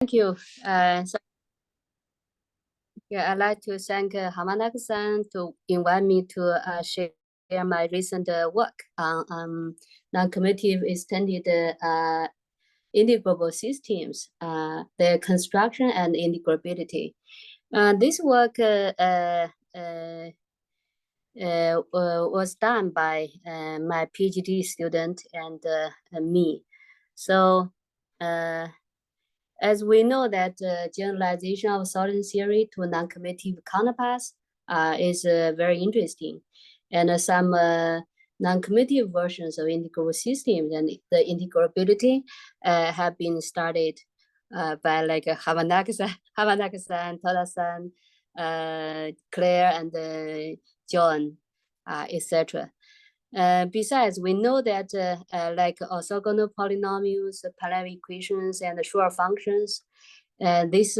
Thank you. Yeah, I'd like to thank Hamanaka-san to invite me to share my recent work on non-commutative extended integrable systems, their construction and integrability. This work was done by my PhD student and me. So as we know that generalization of solid theory to non-commutative counterparts is very interesting. And some non-commutative versions of integrable systems and the integrability have been studied by like Hamanaka-san, Toda-san, Claire, and John, etc. Besides, we know that like orthogonal polynomials, Palavi equations, and Schur functions, these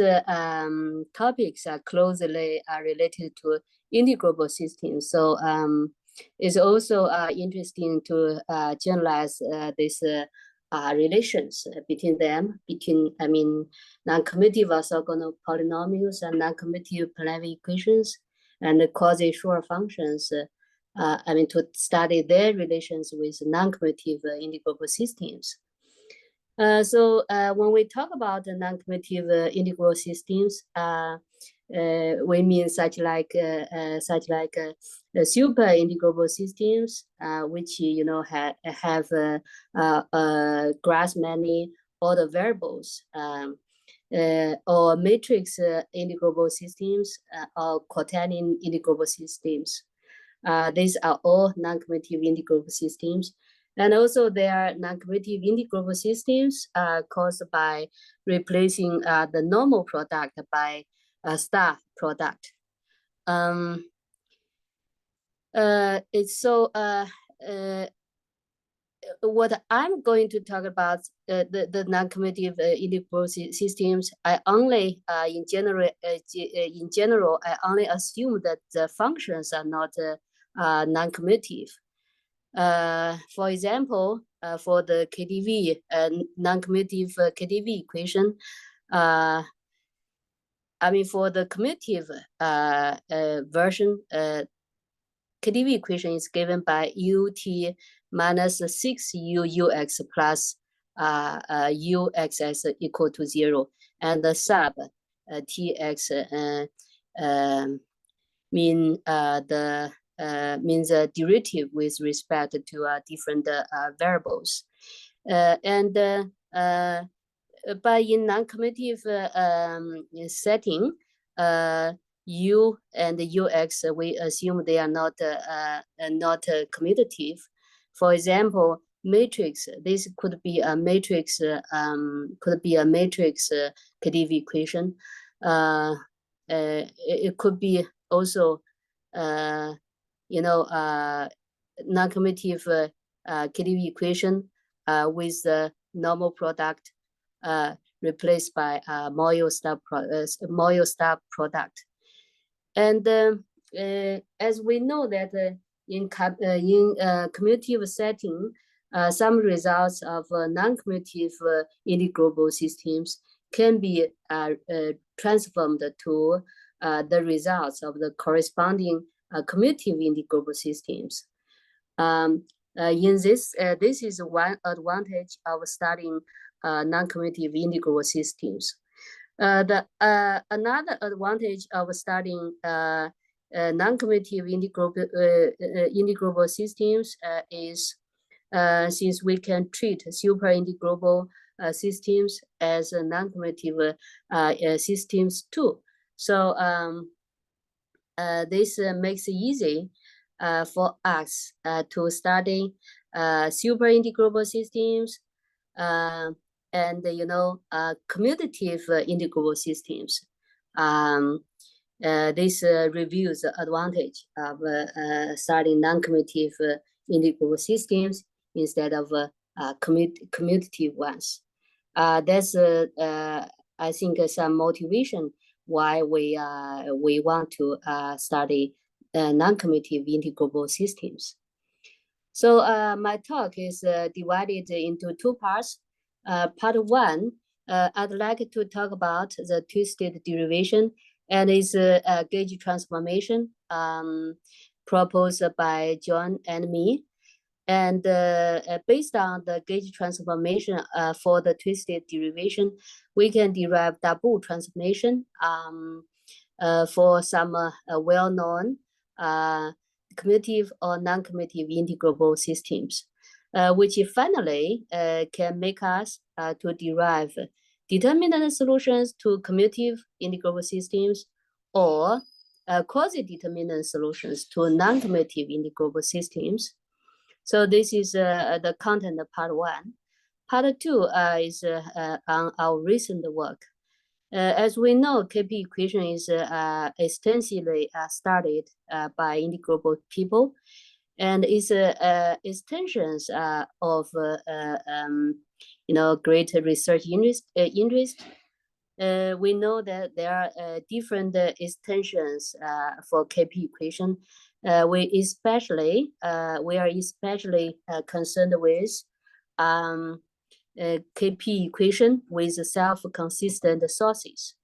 topics are closely related to integrable systems. So it's also interesting to generalize these relations between them, non-commutative orthogonal polynomials and non-commutative Palavi equations and quasi-Schur functions. To study their relations with non-commutative integrable systems. So when we talk about the non-commutative integral systems, we mean such like the super integrable systems, which have grasp many order variables, or matrix integrable systems, or quaternion integrable systems. These are all non-commutative integrable systems. And also there are non-commutative integrable systems caused by replacing the normal product by a star product. What I'm going to talk about the non-commutative integrable systems, I only in general I only assume that the functions are not non-commutative. For example, for the KdV non-commutative KdV equation, for the commutative version, KdV equation is given by ut minus 6ux plus uxx equal to 0, and the sub tx means a derivative with respect to different variables. But in non-commutative setting, u and ux, we assume they are not commutative. For example, matrix. This could be a matrix. KdV equation. It could be also, non-commutative KdV equation with the normal product replaced by Moyal star product. And as we know that in commutative setting, some results of non-commutative integrable systems can be transformed to the results of the corresponding commutative integrable systems. In this is one advantage of studying non-commutative integrable systems. Another advantage of studying non-commutative integrable systems is since we can treat super integrable systems as non-commutative systems too. So this makes it easy for us to study super integrable systems and commutative integrable systems. This reviews the advantage of studying non-commutative integrable systems instead of commutative ones. That's I think some motivation why we want to study non-commutative integrable systems. So my talk is divided into two parts. Part one I'd like to talk about the two-state derivation and its gauge transformation proposed by John and me. And based on the gauge transformation for the two-state derivation, we can derive double transformation for some well-known commutative or non-commutative integrable systems, which finally can make us to derive determinant solutions to commutative integrable systems or quasi-determinant solutions to non-commutative integrable systems. So this is the content of part one. Part two is on our recent work. As we know, KP equation is extensively studied by integrable people, and its extensions of great research interest. We know that there are different extensions for KP equation. We are especially concerned with KP equation with self-consistent sources.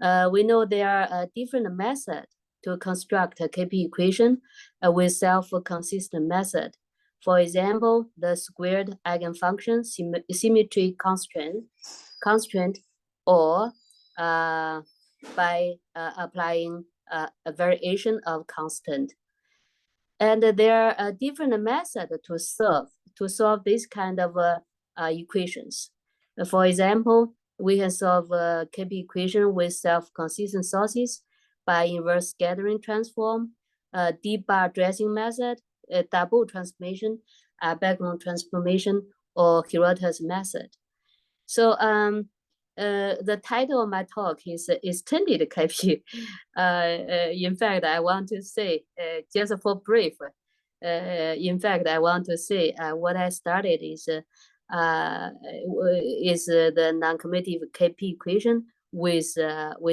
We know there are different methods to construct a KP equation with self-consistent method. For example, the squared eigenfunction symmetry constraint, or by applying a variation of constant. And there are different methods to solve this kind of equations. For example, we can solve a KP equation with self-consistent sources by inverse scattering transform, deep bar dressing method, double transformation, background transformation, or Hirata's method. So the title of my talk is extended KP. In fact, I want to say, just for brief, in fact, I want to say what I started is the non-commutative KP equation with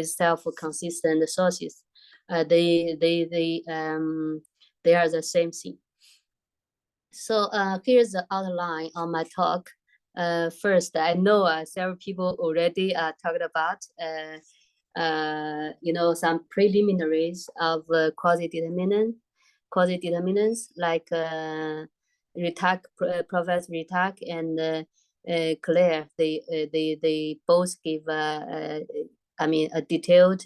self-consistent sources. They are the same thing. So here's the outline of my talk. First, I know several people already talked about some preliminaries of quasi-determinants like Professor Ritak and Claire. They both give a detailed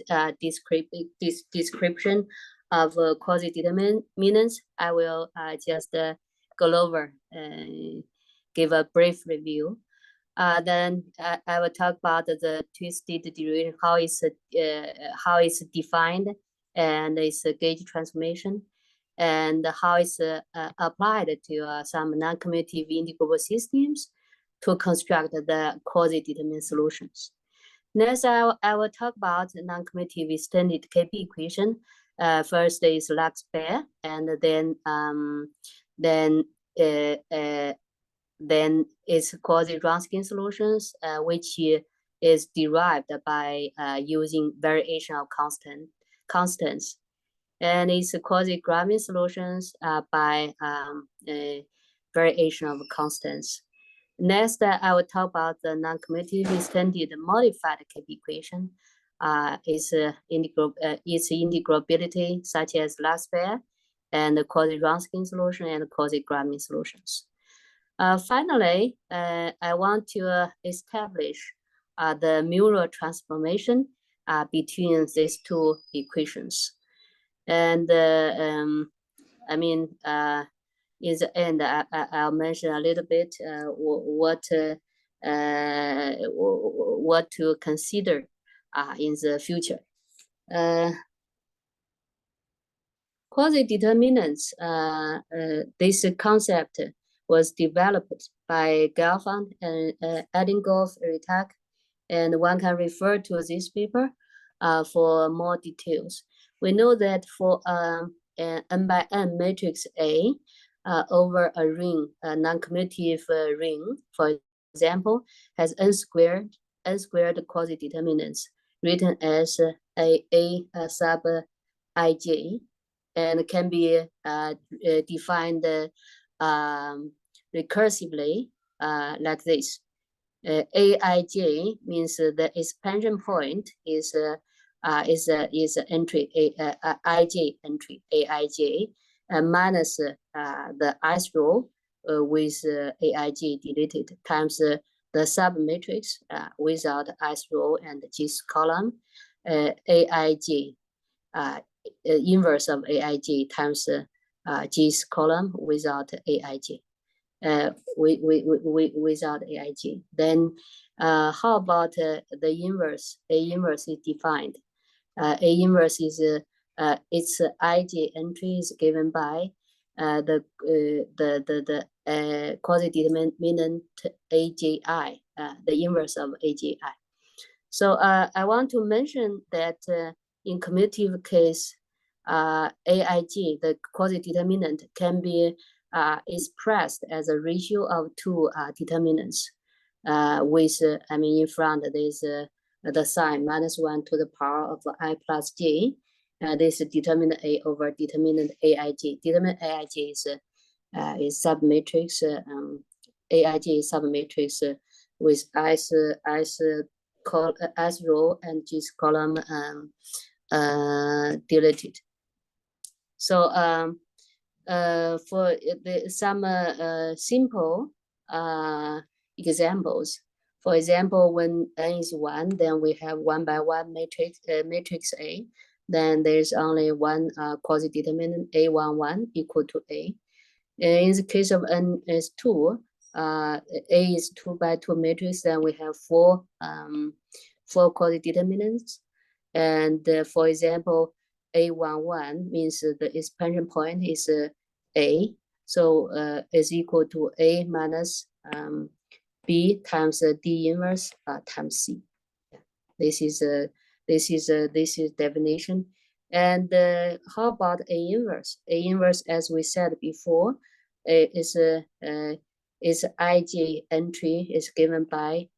description of quasi-determinants. I will just go over give a brief review. Then I will talk about the two-state derivation, how it's defined, and its gauge transformation, and how it's applied to some non-commutative integrable systems to construct the quasi-determinant solutions. Next, I will talk about non-commutative extended KP equation. First is Lax-Baer, and then it's quasi-Wronskian solutions, which is derived by using variation of constants. And it's quasi-Gravian solutions by variation of constants. Next, I will talk about the non-commutative extended modified KP equation. Its integrability, such as Lax-Baer, and quasi-Wronskian solution and quasi-Gravian solutions. Finally, I want to establish the mural transformation between these two equations. And in the end, I'll mention a little bit what to consider in the future. Quasi-determinants, this concept was developed by Gelfand and Eddingolf, Ritak, and one can refer to this paper for more details. We know that for an n by n matrix A over a ring, a non-commutative ring, for example, has n squared quasi-determinants written as a sub ij, and can be defined recursively like this. Aij means the expansion point is entry ij entry Aij minus the ith row with Aij deleted times the submatrix without ith row and jth column Aij inverse of Aij times jth column without Aij. Without Aij. Then how about the inverse? A inverse is defined. A inverse is its ij entry is given by the quasi-determinant Aji, the inverse of Aji. So I want to mention that in commutative case, Aij, the quasi-determinant, can be expressed as a ratio of two determinants with, in front there's the sign -1 to the power of I plus j. This is determinant A over determinant Aij. Determinant Aij is submatrix, Aij is submatrix with ith row and jth column deleted. So for some simple examples, for example, when n is 1, then we have 1 by 1 matrix A. Then there's only one quasi-determinant A11 equal to A. In the case of n is 2, A is 2 by 2 matrix, then we have four quasi-determinants. And for example, A11 means the expansion point is A, so is equal to A minus B times D inverse times C. This is definition. And how about A inverse? A inverse, as we said before, is Ij entry is given by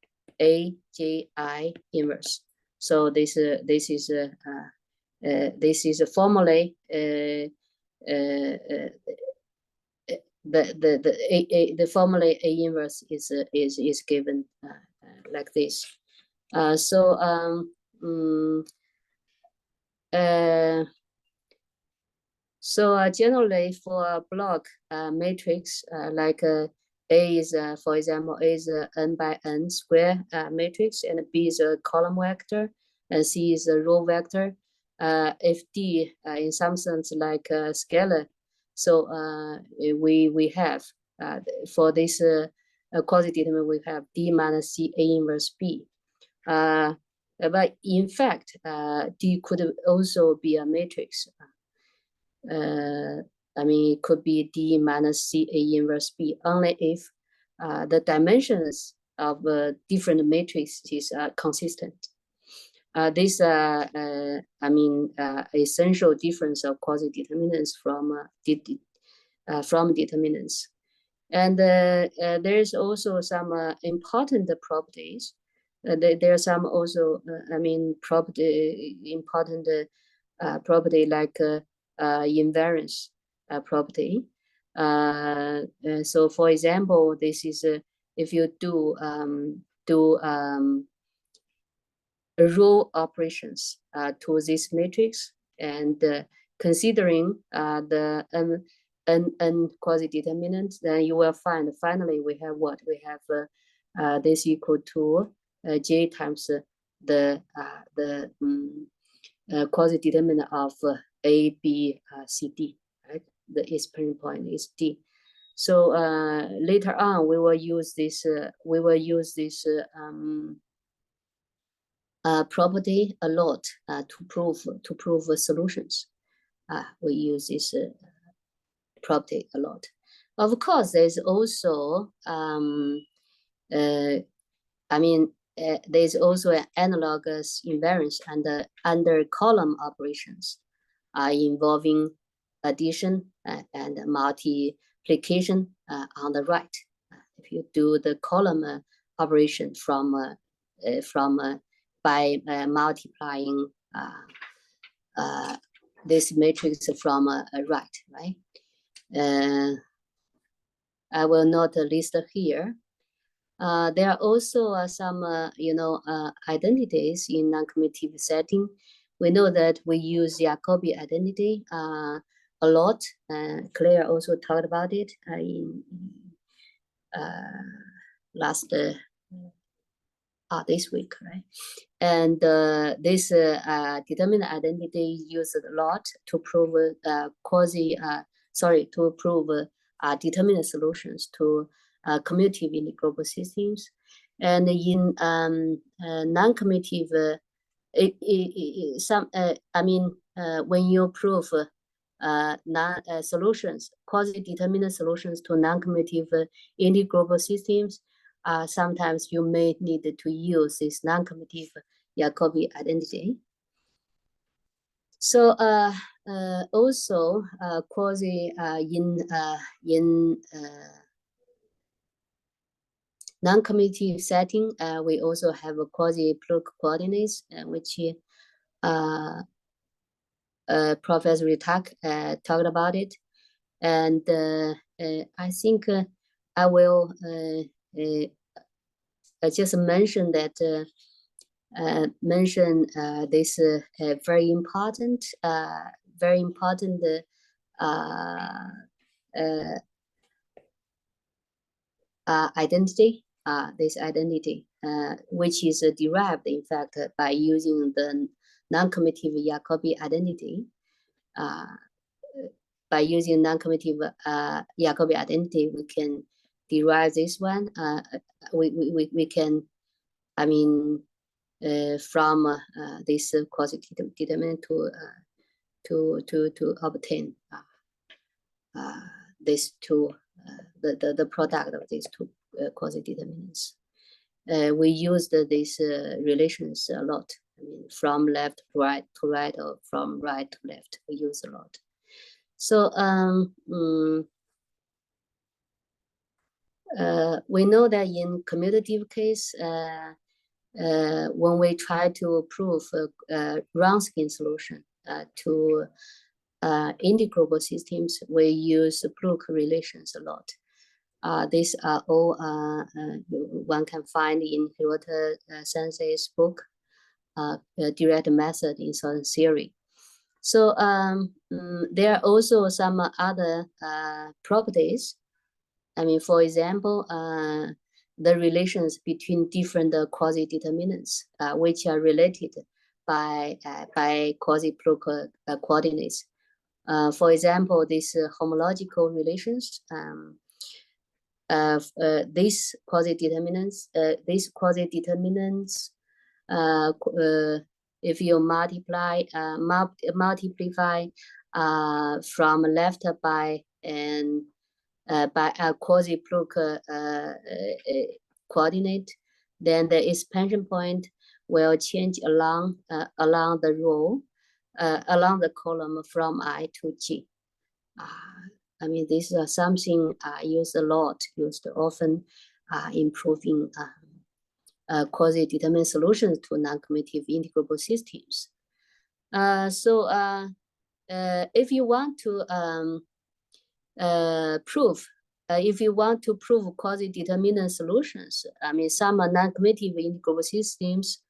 Aji inverse. So this is a formula. The formula A inverse is given like this. So generally for a block matrix like A is, for example, A is n by n square matrix, and B is a column vector, and C is a row vector. If D in some sense like a scalar, so we have for this quasi-determinant we have D minus C A inverse B. But in fact, D could also be a matrix. It could be D minus C A inverse B only if the dimensions of different matrices are consistent. This essential difference of quasi-determinants from determinants. And there is also some important properties. There are some also, important property like invariance property. So for example, this is if you do row operations to this matrix, and considering the n quasi-determinant, then you will find finally we have what? We have this equal to j times the quasi-determinant of A, B, C, D, right? The expansion point is D. So later on, we will use this. Property a lot to prove solutions. We use this property a lot. Of course, there's also there's also an analogous invariance under column operations involving addition and multiplication on the right. If you do the column operation by multiplying this matrix from right? I will not list here. There are also some, identities in non-commutative setting. We know that we use Jacobi identity a lot. Claire also talked about it in this week, right? And this determinant identity is used a lot to prove determinant solutions to commutative integrable systems. And in non-commutative, when you prove solutions, quasi-determinant solutions to non-commutative integrable systems, sometimes you may need to use this non-commutative Jacobi identity. So also quasi in non-commutative setting, we also have a quasi-plug coordinates, which Professor Ritak talked about it. And I think I will just mention that this very important identity, this identity, which is derived, in fact, by using the non-commutative Jacobi identity. By using non-commutative Jacobi identity, we can derive this one. We can, from this quasi-determinant to obtain these two, the product of these two quasi-determinants. We used these relations a lot. From left to right, or from right to left, we use a lot. So we know that in commutative case, when we try to prove Wronskian solution to integrable systems, we use Bloch relations a lot. These are all one can find in Hirota Sensei's book, Direct Method in Solid Theory. So there are also some other properties. For example, the relations between different quasi-determinants, which are related by quasi-Bloch coordinates. For example, these homological relations, these quasi-determinants, if you multiply from left by a quasi-Bloch coordinate, then the expansion point will change along the row, along the column from I to G. This is something used often in proving quasi-determinant solutions to non-commutative integrable systems. So if you want to prove quasi-determinant solutions, some non-commutative integrable systems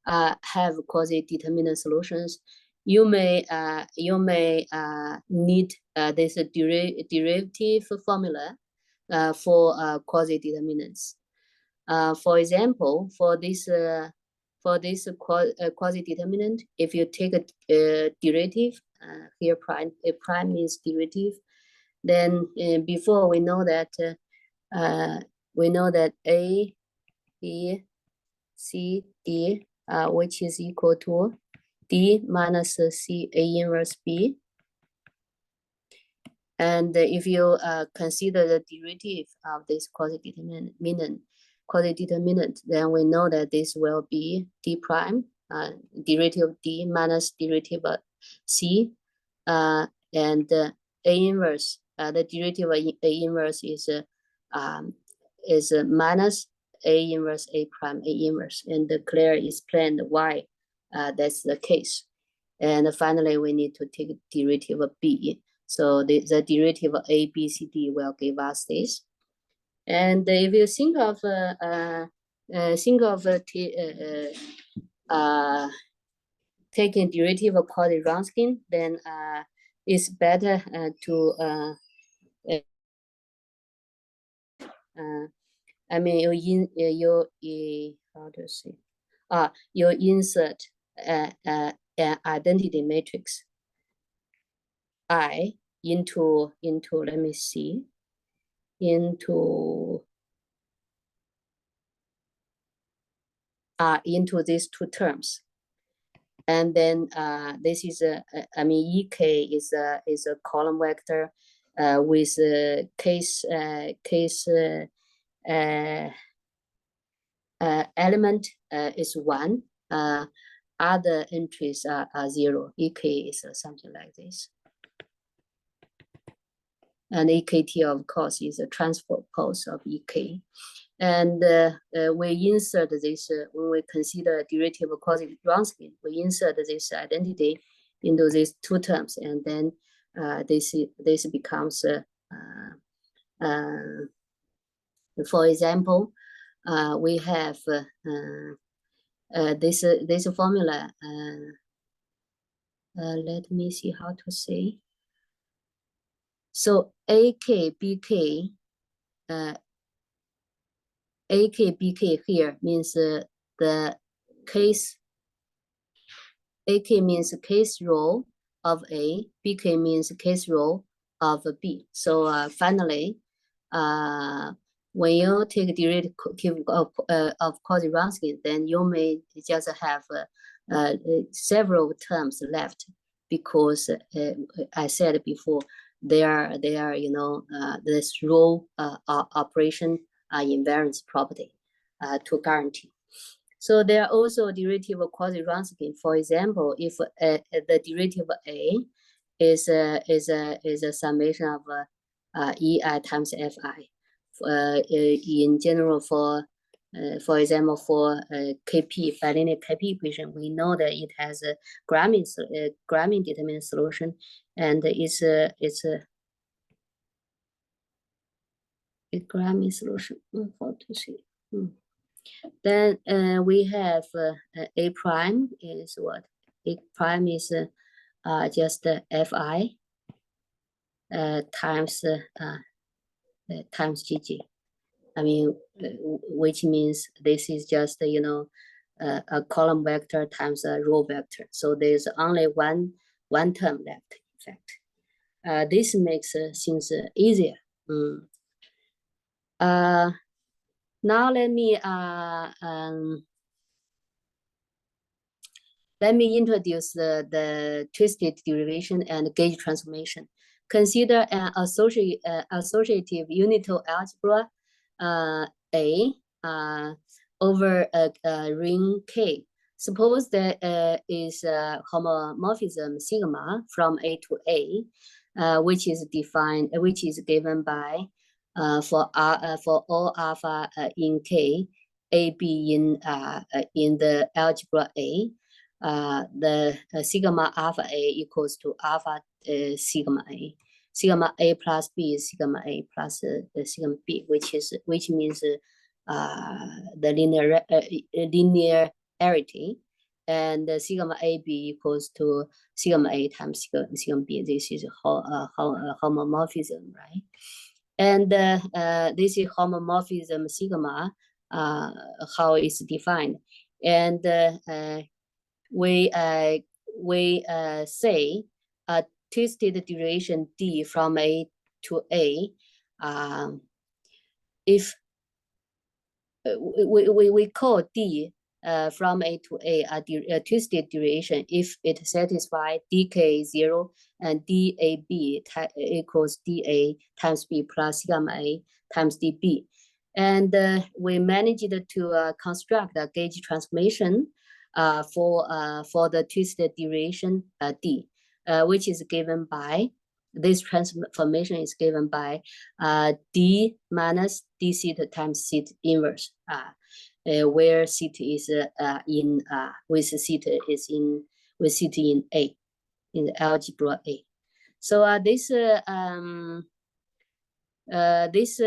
have quasi-determinant solutions. You may need this derivative formula for quasi-determinants. For example, for this quasi-determinant, if you take a derivative, here prime means derivative, then before we know that A, B, C, D, which is equal to D minus C A inverse B. And if you consider the derivative of this quasi-determinant, then we know that this will be D prime, derivative of D minus derivative of C, and A inverse. The derivative of A inverse is minus A inverse A prime A inverse, and Claire explained why that's the case. And finally, we need to take derivative of B. So the derivative of A, B, C, D will give us this. And if you think of taking derivative of Cauchy-Ronskin, then it's better to I mean how to say you insert an identity matrix I into let me see into these two terms. And then this is I mean EK is a column vector with case element is 1. Other entries are 0. EK is something like this. And EKT, of course, is a transpose of EK. And we insert this, when we consider derivative of Cauchy-Ronskin, we insert this identity into these two terms. And then this becomes, for example, we have this formula. Let me see how to say. So AKBK, AKBK here means the case. AK means case row of A, BK means case row of B. So finally, when you take derivative of Cauchy-Ronskin, then you may just have several terms left, because I said before, they are this row operation invariance property to guarantee. So there are also derivative of Cauchy-Ronskin. For example, if the derivative of A is a summation of EI times FI. In general, for example, for KP, bilinear KP equation, we know that it has a Grammy determinant solution, and it's a Grammy solution. How to see? Then we have A prime is what? A prime is just Fi times GG. I mean, which means this is just a column vector times a row vector. So there's only one term left. In fact, this makes things easier. Now let me introduce the twisted derivation and gauge transformation. Consider an associative unitary algebra A over a ring K. Suppose there is a homomorphism sigma from A to A, which is given by for all alpha in K, AB in the algebra A, the sigma alpha A equals to alpha sigma A. Sigma A plus B is sigma A plus sigma B, which means the linearity, and sigma AB equals to sigma A times sigma B. This is homomorphism, right? And this is homomorphism sigma, how it's defined. And we say a twisted duration D from A to A, if we call D from A to a twisted duration if it satisfies dk 0 and dab equals dA times B plus sigma A times dB. And we managed to construct a gauge transformation for the twisted duration D, which is given by, this transformation is given by D minus D theta times theta inverse, where theta is with theta in A, in the algebra A. So this this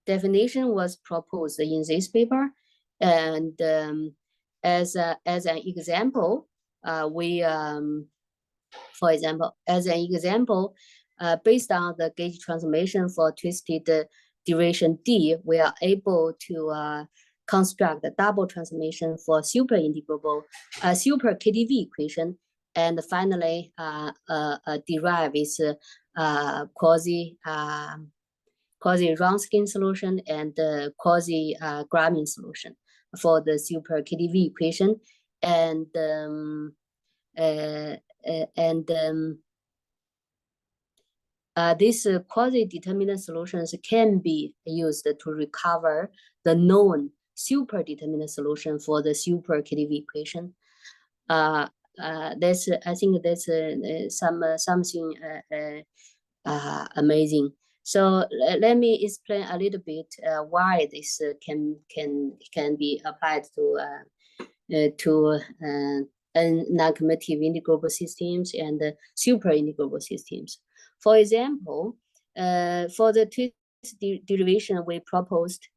definition was proposed in this paper, and as an example, for example, based on the gauge transformation for twisted duration D, we are able to construct the double transformation for super integrable, super KdV equation, and finally derive its quasi-Wronskian solution and quasi-Gromit solution for the super KdV equation, and these quasi-determinant solutions can be used to recover the known super determinant solution for the super KdV equation. I think that's something amazing. So let me explain a little bit why this can be applied to non-commutative integrable systems and super integrable systems. For example, for the twist derivation we proposed,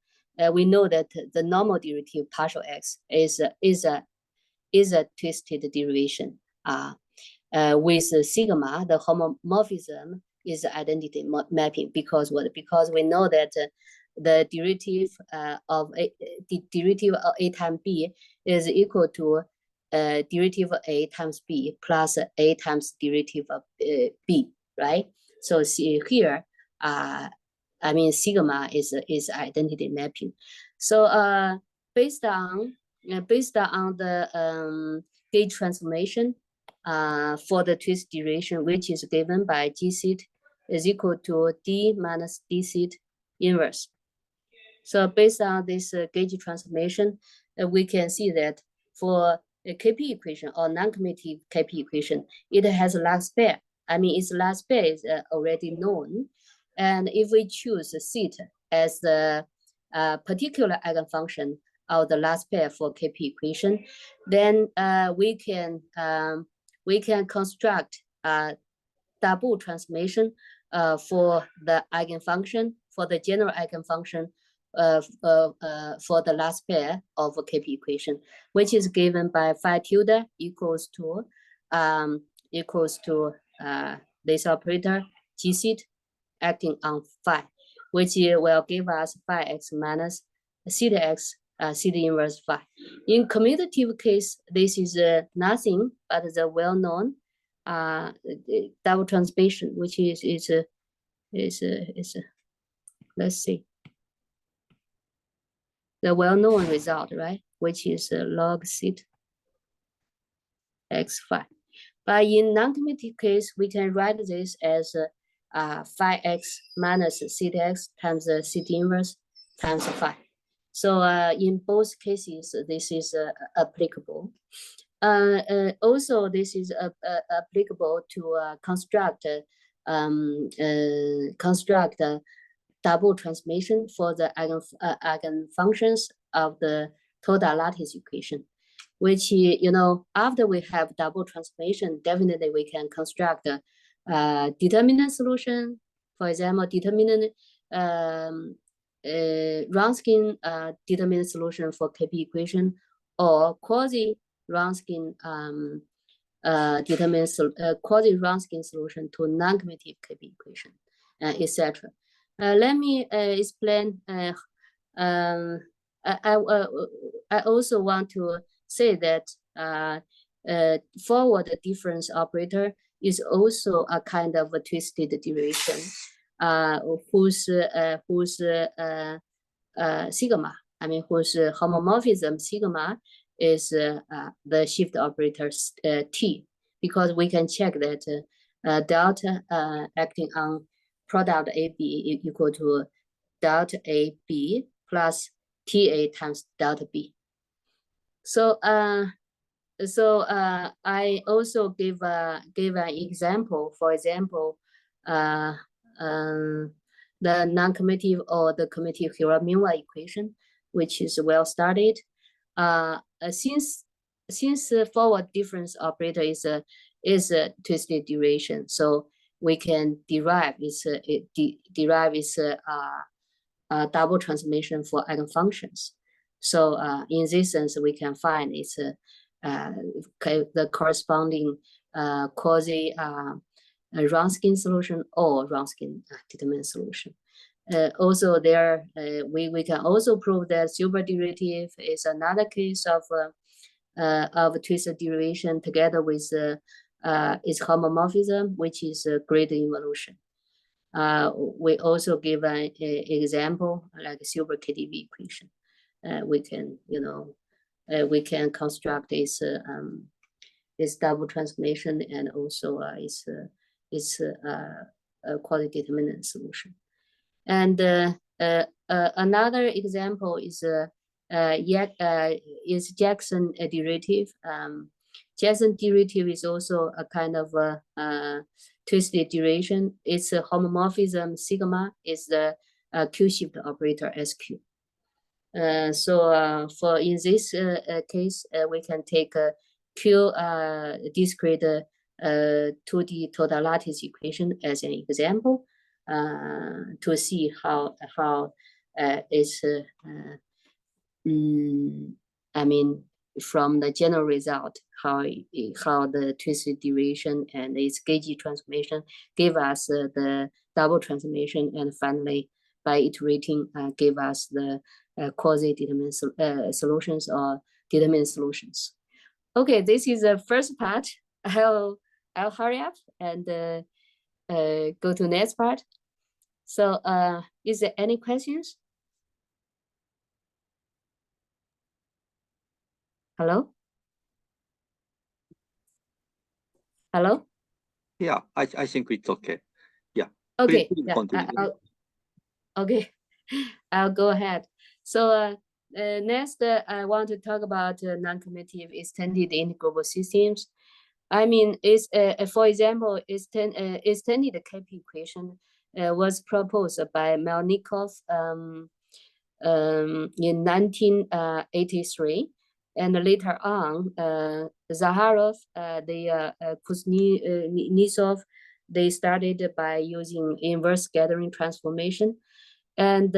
we know that the normal derivative partial x is a twisted derivation. With sigma, the homomorphism is identity mapping because what? Because we know that the derivative of a times b is equal to derivative of a times b plus a times derivative of b, right? So see here, I mean sigma is identity mapping. So based on the gauge transformation for the twist duration, which is given by G seat is equal to D minus D seat inverse. So based on this gauge transformation, we can see that for a KP equation or non-commutative KP equation, it has a last pair. I mean, its last pair is already known. And if we choose seat as the particular eigenfunction of the last pair for KP equation, then we can construct a double transformation for the eigenfunction, for the general eigenfunction for the last pair of a KP equation, which is given by phi tilde equals to this operator G seat acting on phi, which will give us phi x minus theta x theta inverse phi. In commutative case, this is nothing but the well-known double transformation, which is let's see, the well-known result, right? Which is log theta x phi. But in non-commutative case, we can write this as phi x minus theta x times theta inverse times phi. So in both cases, this is applicable. Also, this is applicable to construct double transformation for the eigenfunctions of the total lattice equation, which, you know, after we have double transformation, definitely we can construct a determinant solution. For example, determinant Wronskian determinant solution for KP equation, or quasi-Wronskian quasi-Wronskian solution to non-commutative KP equation, etc. Let me explain. I also want to say that forward difference operator is also a kind of a twisted derivation, whose sigma, I mean whose homomorphism sigma is the shift operator T, because we can check that delta acting on product AB equal to delta AB plus TA times delta B. So I also give an example. For example, the non-commutative or the commutative Hira-Minwa equation, which is well studied. Since the forward difference operator is a twisted duration, so we can derive its double transformation for eigenfunctions. So in this sense, we can find its the corresponding quasi Wronskian solution or Wronskian determinant solution. Also, there we can also prove that super derivative is another case of twisted derivation together with its homomorphism, which is a great involution. We also give an example like a super KdV equation. We can, we can construct this double transformation and also its quasi-determinant solution. And another example is Jackson derivative. Jackson derivative is also a kind of twisted derivation. Its homomorphism sigma is the Q-shift operator SQ. So for in this case, we can take a Q discrete 2D total lattice equation as an example to see how it's I mean, from the general result, how the twisted derivation and its gauge transformation give us the double transformation, and finally by iterating give us the quasi-determinant solutions or determinant solutions. Okay, this is the first part. I'll hurry up and go to next part. So is there any questions? Hello? Hello? Yeah, I think it's okay. Yeah. Okay. Please continue. Okay, I'll go ahead. So next, I want to talk about non-commutative extended integrable systems. I mean, it's for example, extended KP equation was proposed by Melnikov in 1983. And later on, Zakharov, Kuznetsov, they started by using inverse scattering transformation. And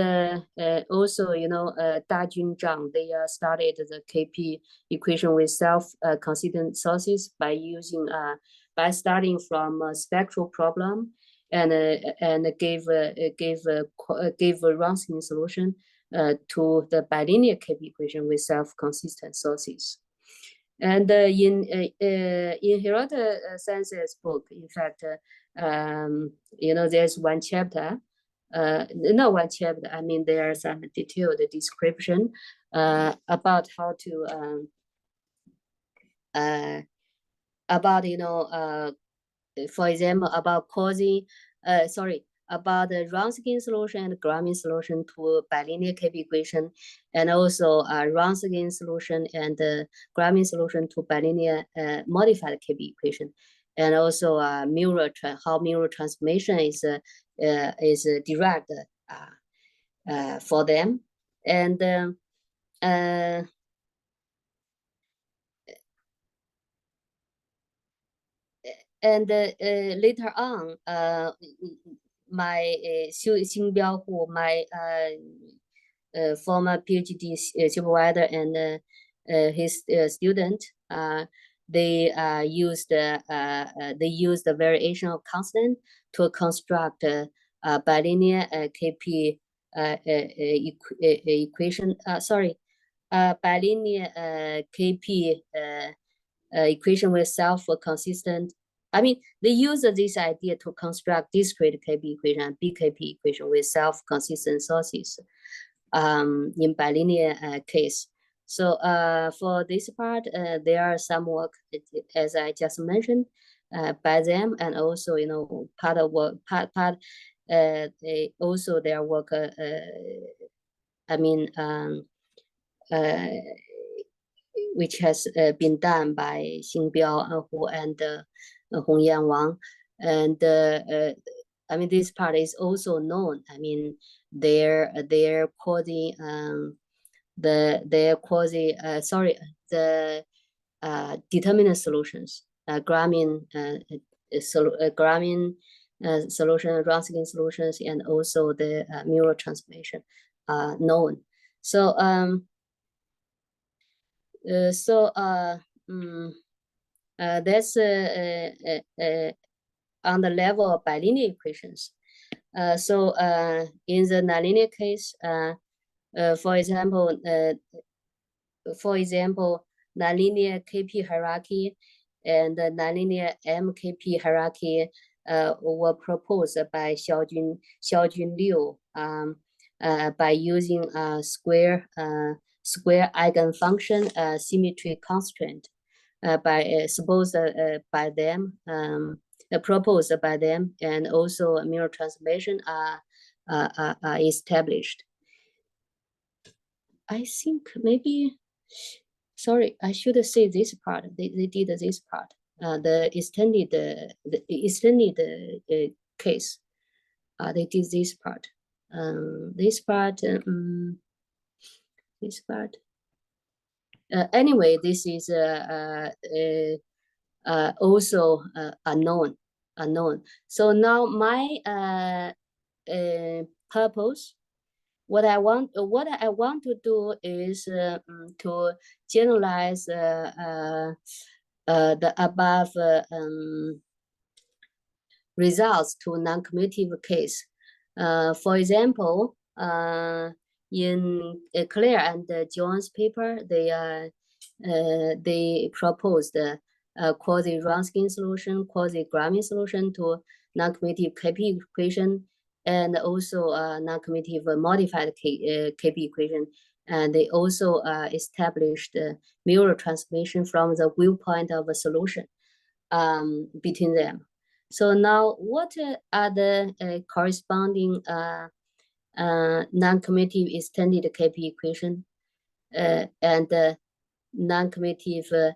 also, Dajun Zhang, they started the KP equation with self-consistent sources by using by starting from a spectral problem and gave a Wronskian solution to the bilinear KP equation with self-consistent sources. And in Hirota Sensei's book, in fact, there's one chapter. Not one chapter, I mean, there are some detailed description about how to for example, about about the Wronskian solution and Gromit solution to bilinear KP equation, and also Wronskian solution and Gromit solution to bilinear modified KP equation, and also how Mueller transformation is derived for them, and later on, my Xingbiao Hu, my former PhD supervisor and his student, they used the variation of constant to construct bilinear KP equation. Bilinear KP equation with self-consistent. I mean, they use this idea to construct discrete KP equation and BKP equation with self-consistent sources in bilinear case. So for this part, there are some work, as I just mentioned, by them, and also part of work, also their work. I mean, which has been done by Xingbiao Hu and Hongyan Wang, and I mean, this part is also known. I mean, they're quasi determinant solutions. Gromit solution, Wronskian solutions, and also the mirror transformation are known. So that's on the level of bilinear equations. So in the nonlinear case, for example, nonlinear KP hierarchy and the nonlinear mKP hierarchy were proposed by Xiaojun Liu by using square eigenfunction symmetry constraint proposed by them, and also mirror transformation are established. I think maybe, sorry, I should say this part. They did this part. The extended case. They did this part. This part. Anyway, this is also unknown. So now my purpose, what I want to do is to generalize the above results to non-commutative case. For example, in Claire and John's paper, they proposed quasi-Wronskian solution, quasi-Gramian solution to non-commutative KP equation, and also non-commutative modified KP equation. And they also established mirror transformation from the viewpoint of a solution between them. So now, what are the corresponding non-commutative extended KP equation and non-commutative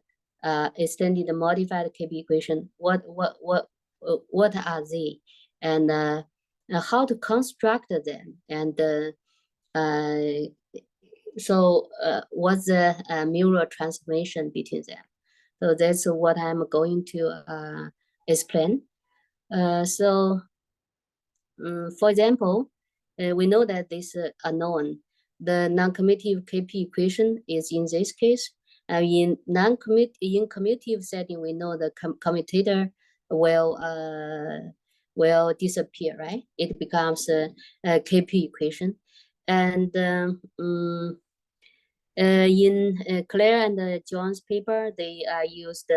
extended modified KP equation? What are they, and how to construct them? And what's the mirror transformation between them? So that's what I'm going to explain. For example, we know that this unknown. The non-commutative KP equation is in this case. In commutative setting, we know the commutator will disappear, right? It becomes a KP equation. And in Claire and John's paper, they used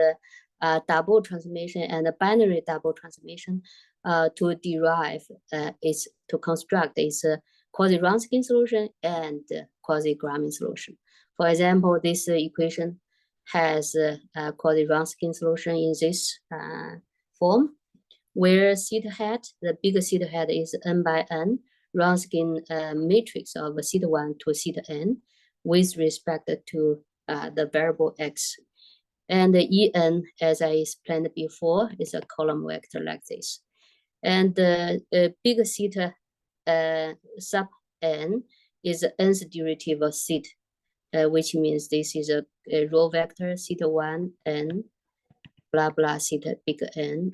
double transformation and a binary double transformation to derive to construct its quasi-Wronskian solution and quasi-Gramian solution. For example, this equation has a quasi-Wronskian solution in this form, where theta hat, the bigger theta hat is n by n, Wronskian matrix of theta 1 to theta n with respect to the variable x. And the En, as I explained before, is a column vector like this. And the big theta sub n is the nth derivative of theta, which means this is a row vector theta 1 n blah blah theta big N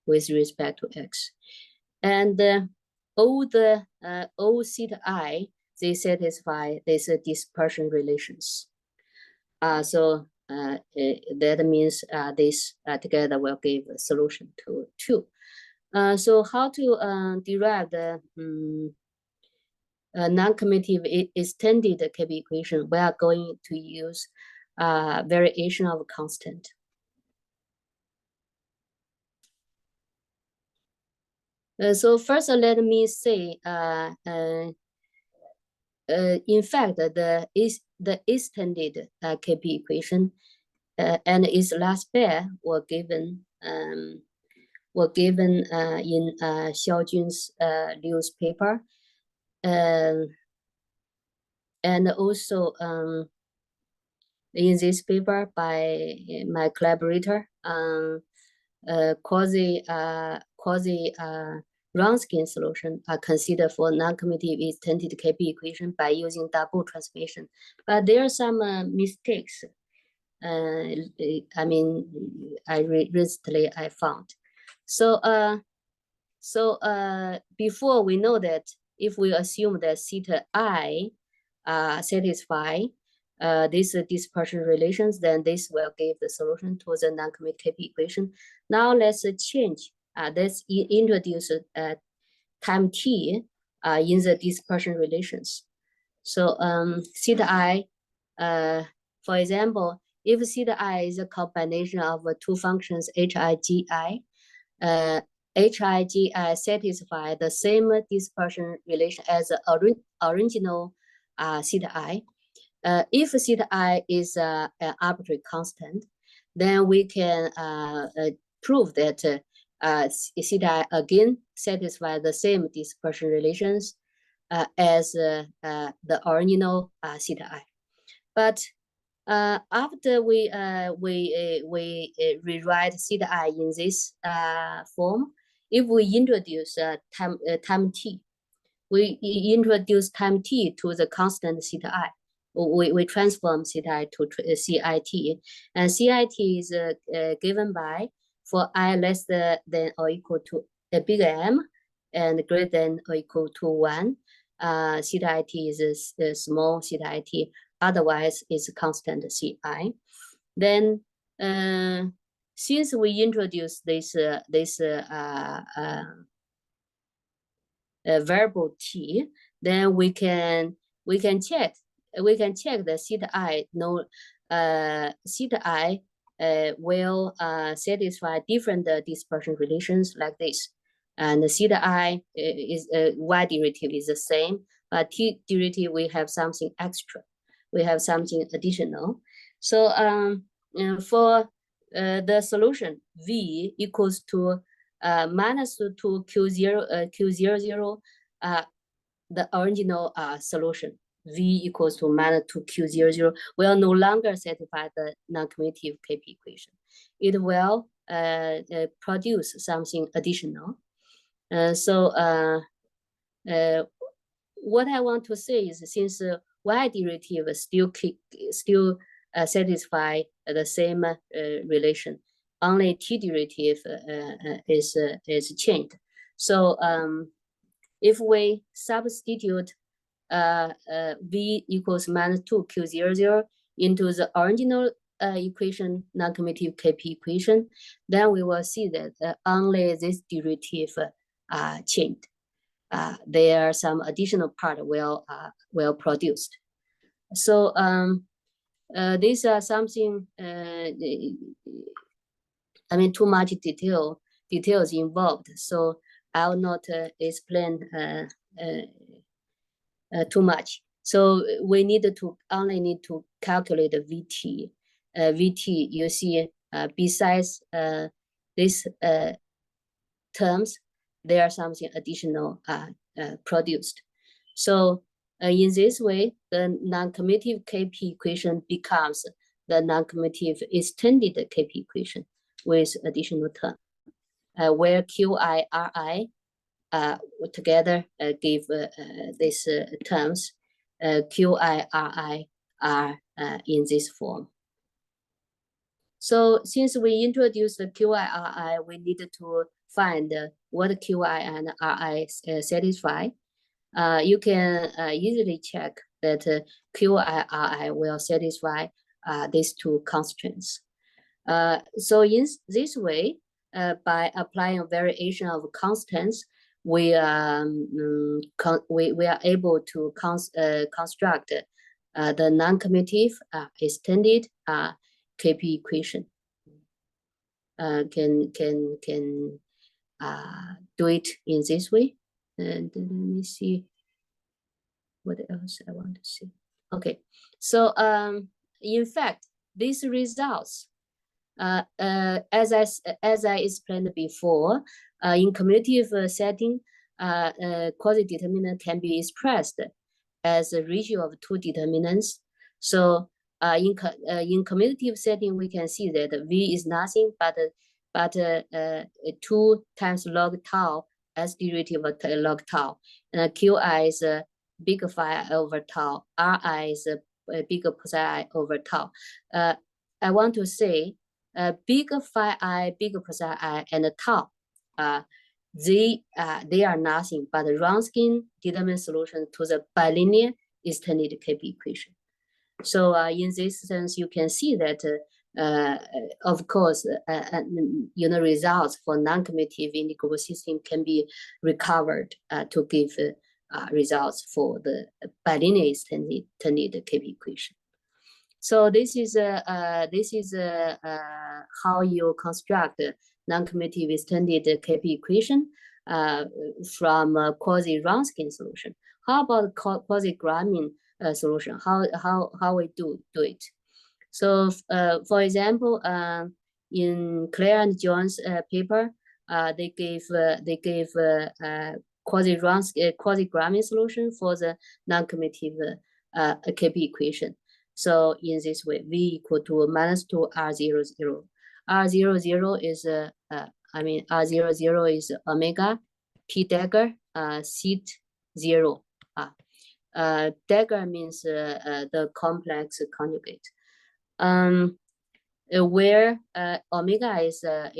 with respect to x. And all theta I, they satisfy these dispersion relations. So that means this together will give a solution to 2. So how to derive the non-commutative extended KP equation? We are going to use variation of constant. So first, let me say, in fact, the extended KP equation and its last pair were given in Xiaojun's Liu's paper, and also in this paper by my collaborator, quasi-Wronskian solution are considered for non-commutative extended KP equation by using double transformation. But there are some mistakes. I mean, recently I found. So So before we know that if we assume that theta I satisfy these dispersion relations, then this will give the solution to the non-commutative equation. Now let's change. Let's introduce time t in the dispersion relations. So theta I, for example, if theta I is a combination of two functions HIGI, HIGI satisfy the same dispersion relation as the original theta I. If theta I is an arbitrary constant, then we can prove that theta I again satisfy the same dispersion relations as the original theta I. But after we rewrite theta I in this form, if we introduce time t, we introduce time t to the constant theta I. We transform theta I to CIT, and CIT is given by for I less than or equal to a big M and greater than or equal to 1. Theta IT is a small theta IT, otherwise it's constant CI. Then since we introduce this variable t, then we can check the theta I theta I will satisfy different dispersion relations like this. And the theta I is y derivative is the same, but t derivative we have something extra, we have something additional. So for the solution v equals to minus 2 q00 the original solution v equals to minus 2 q00 will no longer satisfy the non-commutative KP equation. It will produce something additional. So what I want to say is, since y derivative still satisfy the same relation, only t derivative is changed. So if we substitute v equals minus 2 q00 into the original equation, non-commutative KP equation, then we will see that only this derivative changed. There are some additional part will produced. So these are something. I mean, too much details involved. So I will not explain too much. So we only need to calculate the VT. VT, you see, besides these terms, there are something additional produced. So in this way, the non-commutative KP equation becomes the non-commutative extended KP equation with additional term, where QI, RI together give these terms. QI, RI are in this form. So since we introduced the QI, RI, we need to find what QI and RI satisfy. You can easily check that QI, RI will satisfy these two constraints. So in this way, by applying a variation of constants, we are able to construct the non-commutative extended KP equation. Can do it in this way. And let me see what else I want to see. Okay, so in fact, these results, as I explained before, in commutative setting, quasi-determinant can be expressed as a ratio of two determinants. So in commutative setting, we can see that V is nothing but 2 times log tau as derivative of log tau. And QI is big phi over tau. RI is bigger psi over tau. I want to say big phi I, big psi I, and tau they are nothing but Wronskian determinant solution to the bilinear extended KP equation. So in this sense, you can see that, of course, results for non-commutative integrable system can be recovered to give results for the bilinear extended KP equation. So this is how you construct non-commutative extended KP equation from a quasi-Wronskian solution. How about quasi-Gramian solution? How we do it? So for example, in Clare and John's paper, they gave quasi-Gramian solution for the non-commutative KP equation. So in this way, V equal to -2 R00. R00 is R00 is omega P dagger seat 0. Dagger means the complex conjugate. Where omega is a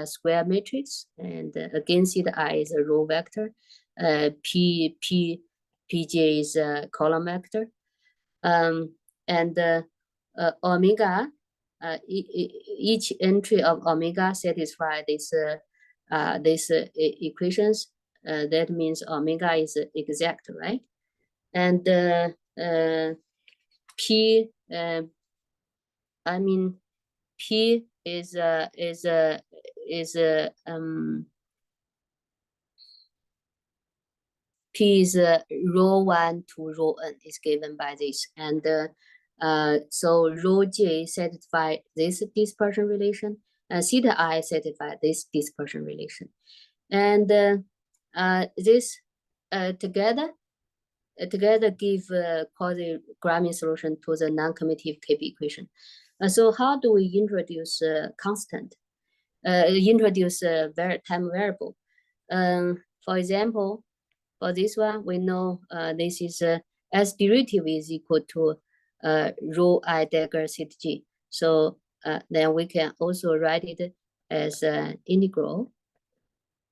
square matrix, and again seat I is a row vector. Pj is a column vector. And omega, each entry of omega satisfy this equations. That means omega is exact, right? And P, P is P is rho 1 to rho n is given by this, and so rho j satisfy this dispersion relation, and theta I satisfy this dispersion relation, and this together give quasi-Gramian solution to the non-commutative KP equation. So how do we introduce constant? Introduce a time variable. For example, for this one, we know this is S derivative is equal to rho I dagger seat G. So then we can also write it as integral,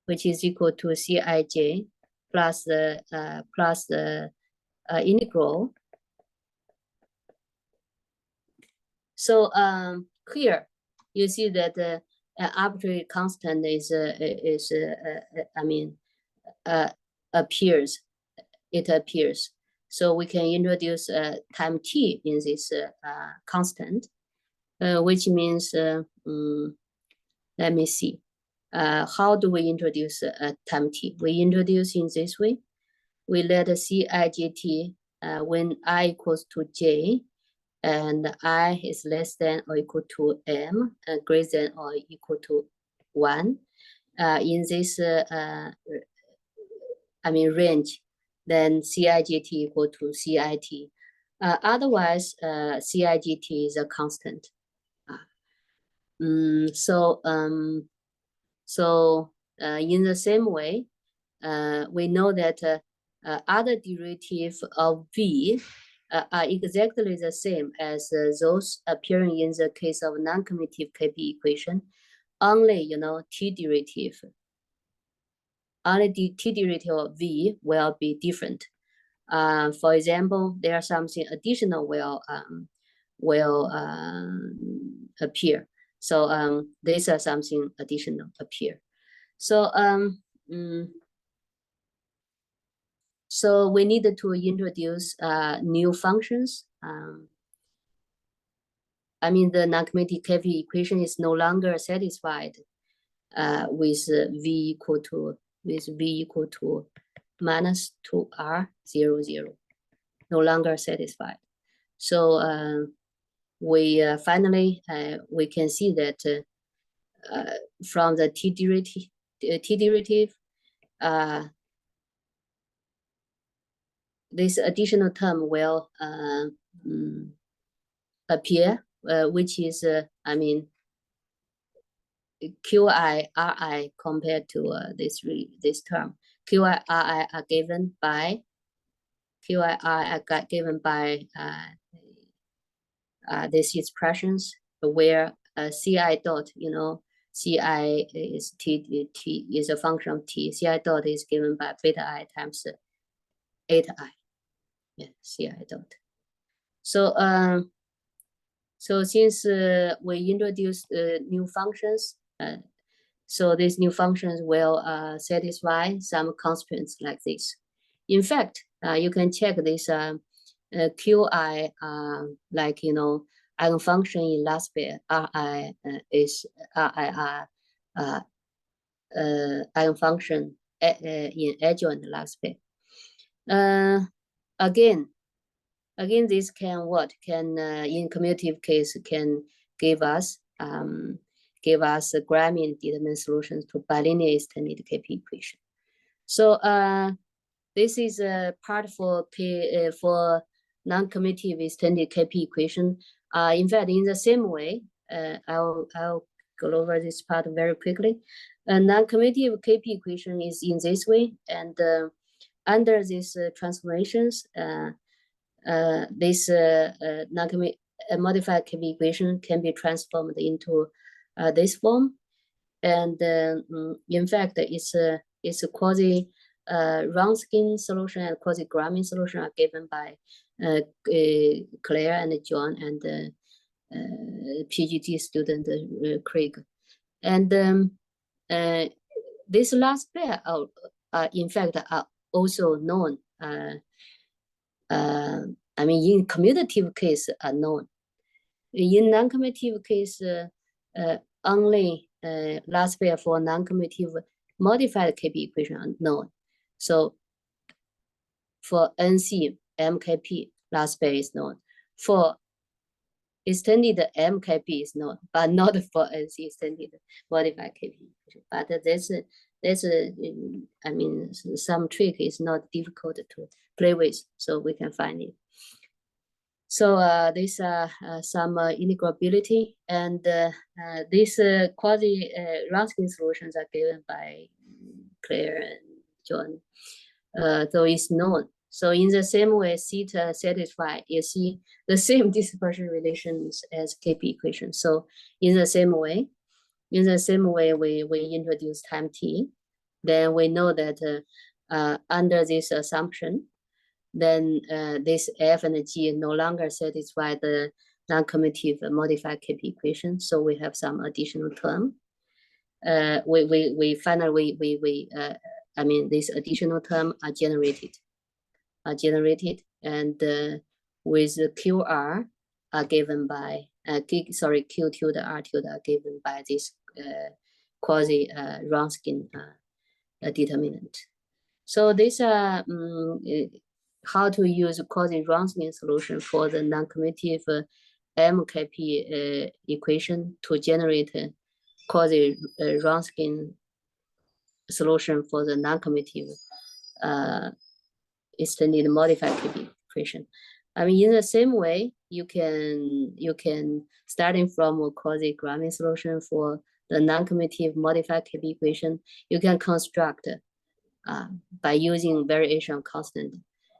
which is equal to Cij plus the integral. So here you see that arbitrary constant appears. It appears. So we can introduce time t in this constant, which means let me see. How do we introduce time t? We introduce in this way. We let Cijt when I equals to j, and I is less than or equal to m, greater than or equal to 1. In this range, then Cijt equal to Cit. Otherwise, Cijt is a constant. So in the same way, we know that other derivative of V are exactly the same as those appearing in the case of non-commutative KP equation. Only, T derivative. Only the T derivative of V will be different. For example, there are something additional will appear. So these are something additional appear. So so we needed to introduce new functions. The non-commutative KP equation is no longer satisfied with V equal to -2R00. No longer satisfied. So we finally we can see that from the T derivative, this additional term will appear, which is Qi Ri compared to this term. Qi Ri are given by these expressions where Ci dot Ci is t is a function of t. Ci dot is given by beta I times eta I. Yeah, Ci dot. So so since we introduced new functions, so these new functions will satisfy some constraints like this. In fact, you can check this Qi, like, eigenfunction in last pair, Ri is RIR eigenfunction in adjoint last pair. Again, this can in commutative case can give us Gramian determinant solutions to bilinear extended KP equation. So this is a part for non-commutative extended KP equation. In fact, in the same way, I'll go over this part very quickly. A non-commutative KP equation is in this way, and under these transformations, this modified KP equation can be transformed into this form, and in fact, it's a quasi Wronskian solution and quasi Gramian solution are given by Claire and John and PGT student Craig, and this last pair in fact are also known. I mean, in commutative case are known. In non-commutative case, only last pair for non-commutative modified KP equation are known. So for NC, mKP, last pair is known. For extended mKP is known, but not for NC extended modified KP equation. But there's I mean, some trick is not difficult to play with, so we can find it. So these are some integrability, and these quasi Wronskian solutions are given by Claire and John. So it's known. So in the same way, theta satisfy, you see the same dispersion relations as KP equation. So in the same way, we introduce time t. Then we know that under this assumption, then this F and G no longer satisfy the non-commutative modified KP equation. So we have some additional term. We finally I mean, these additional term are generated, and with QR are given by Q tilde R tilde are given by this quasi Wronskian determinant. So these are how to use quasi-Wronskian solution for the non-commutative mKP equation to generate quasi-Wronskian solution for the non-commutative extended modified KP equation. I mean, in the same way, you can starting from a quasi-Gramian solution for the non-commutative modified KP equation, you can construct by using variation constant.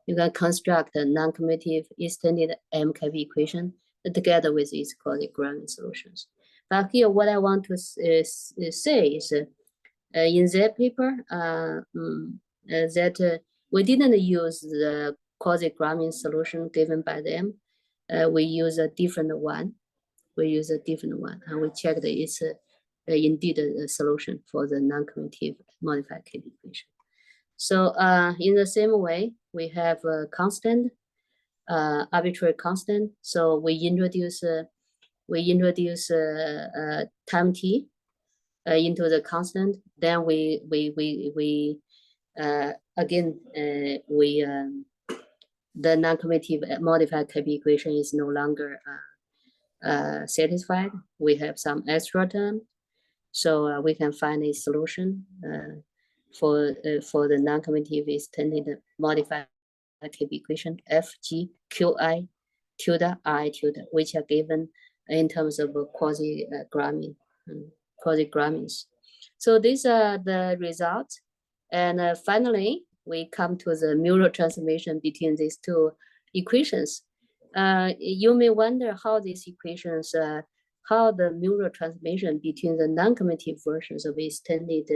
You can construct a non-commutative extended mKP equation together with its quasi-Gramian solutions. But here, what I want to say is, in that paper, that we didn't use the quasi-Gramian solution given by them. We use a different one. And we checked it's indeed a solution for the non-commutative modified KP equation. So in the same way, we have a constant, arbitrary constant. So we introduce time t into the constant. Then the non-commutative modified KP equation is no longer satisfied. We have some extra term, so we can find a solution for the non-commutative extended modified KP equation F G Q I tilde I tilde, which are given in terms of quasi-Gramians. So these are the results, and finally we come to the mutual transformation between these two equations. You may wonder how these equations how the mural transformation between the non-commutative versions of extended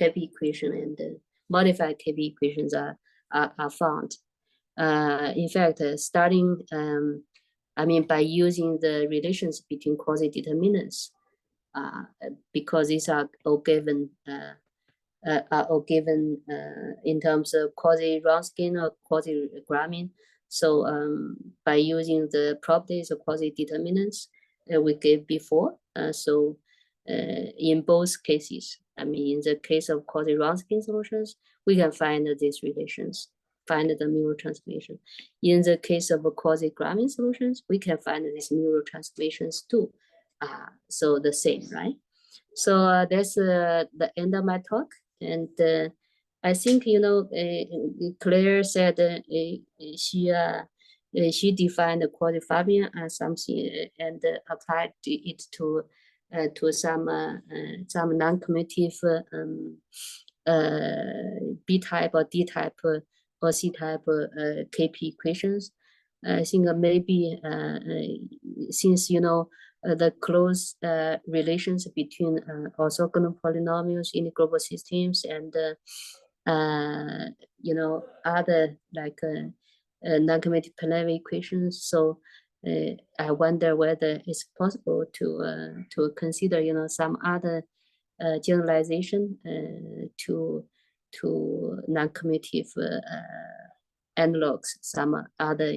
KP equation and the modified KP equations are found. In fact, starting, by using the relations between quasi-determinants, because these are all given in terms of quasi-Wronskian or quasi-Gramian. So by using the properties of quasi-determinants we gave before, in both cases, in the case of quasi-Wronskian solutions, we can find these relations, find the mural transformation. In the case of quasi-Gramian solutions, we can find these mural transformations too. So the same, right? So that's the end of my talk. And I think, Claire said she defined the quasi-Fabian as something and applied it to some non-commutative B-type or D-type or C-type KP equations. I think maybe since the close relations between orthogonal polynomials in global systems and other like non-commutative Pavlov equations. So I wonder whether it's possible to consider some other generalization to non-commutative analogs, some other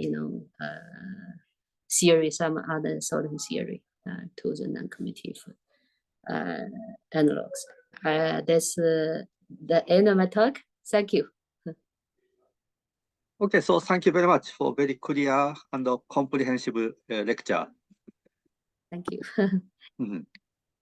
theory, some other solving theory to the non-commutative analogs. That's the end of my talk. Thank you. Okay, so thank you very much for very clear and comprehensive lecture. Thank you.